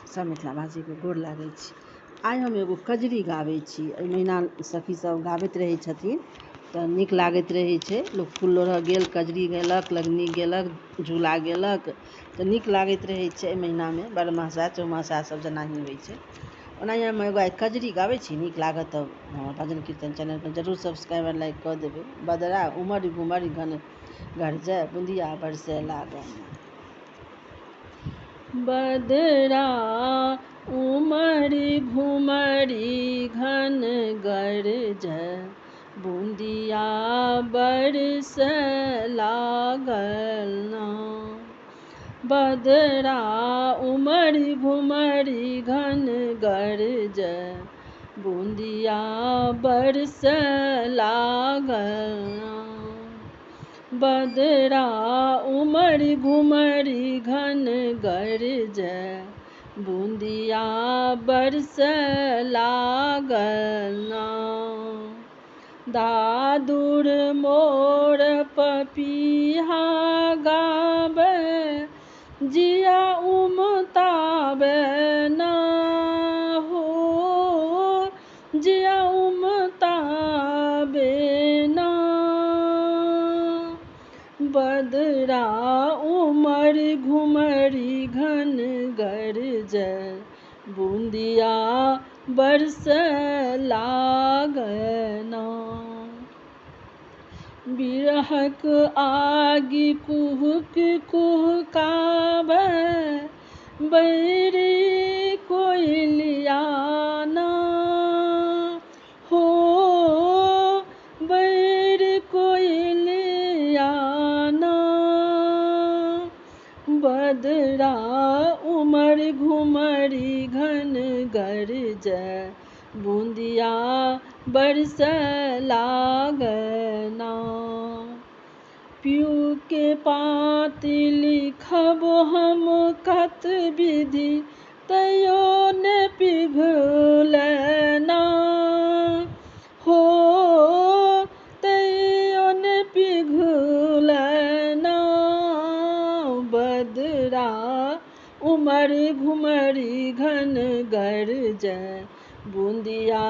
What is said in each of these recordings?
सब मिथिलावासी के गोर लागै छी। आइ हम एगो कजरी गाबै छी। एहि महीना सखी सब गाबैत रहै छथिन तऽ नीक लागैत रहै छै। लोक फूल लोढ़ऽ गेल, कजरी गेलक, लगनी गेलक, झूला गेलक तऽ नीक लागैत रहै छै। एहि महीनामे बरमासा चौमासा सब जेनाही होइ छै। ओनाही हम एगो आइ कजरी गाबै छी, नीक लागत तऽ हमर भजन कीर्तन चैनलके जरूर सब्सक्राइब और लाइक कऽ देबै। बदरा उमड़ घुमड़ घन गरजै, बुंदिया बरसै लागल। बदरा उमड़ी घुमड़ी घन गरजै, बुंदिया बरसै लागल ना। बदरा उमड़ी घुमड़ी घन गरजै, बुंदिया बरसै लागल ना। बदरा उमड़ी घुमड़ी घन गरजै, बुंदिया बरसै लागल ना। दादुर मोर पपीहा गाबै, जिया उमताबै ना हो, जिया उमताबै ना। बदरा उमड़ी घुमड़ी घन गरजै, बुंदिया बरसै लागल ना। बिरहक आगि कुहुक कुहुकाबै, बैरी कोइलिया ना हो, बैरी कोइलिया ना। बदरा उमड़ी घुमड़ी घन गरजै, बुंदिया बरसै लागल ना। पियू के पाती लिखब हम कत विधि, तैयो ने पिघलै ना हो, तैयो ने पिघलै ना। बदरा उमड़ी घुमड़ी घन गरजै, बुंदिया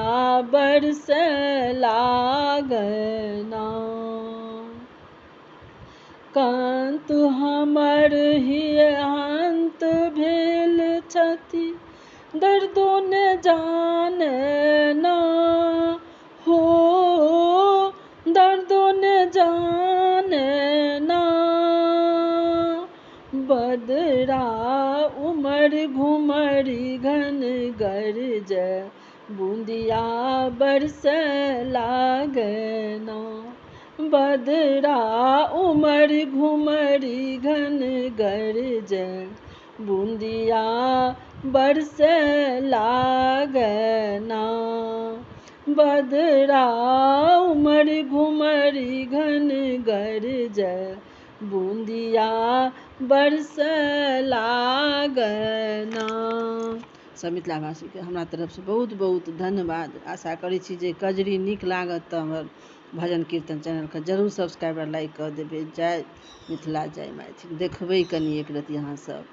बरसै लागल ना। कंत हमर हियहंत भेल छथि, दर्दो ने जानै ना हो, दर्दो ने जानै ना। बदरा उमड़ी घुमड़ी घन गरजै, बुंदिया बरसै लागल ना। बदरा उमड़ी घुमड़ी घन गरजै, बुंदिया बरसै लागल ना। बदरा उमड़ी घुमड़ी घन गरजै, बुंदिया बरसै लागल ना। सब मिथिलावासीके हमरा तरफसँ बहुत बहुत धन्यवाद। आशा करै छी जे कजरी नीक लागत तऽ हमर भजन कीर्तन चैनलके जरूर सब्सक्राइब और लाइक कऽ देबै। जय मिथिला जय मैथिली। देखबै कनि एक रत्ती अहाँ सब।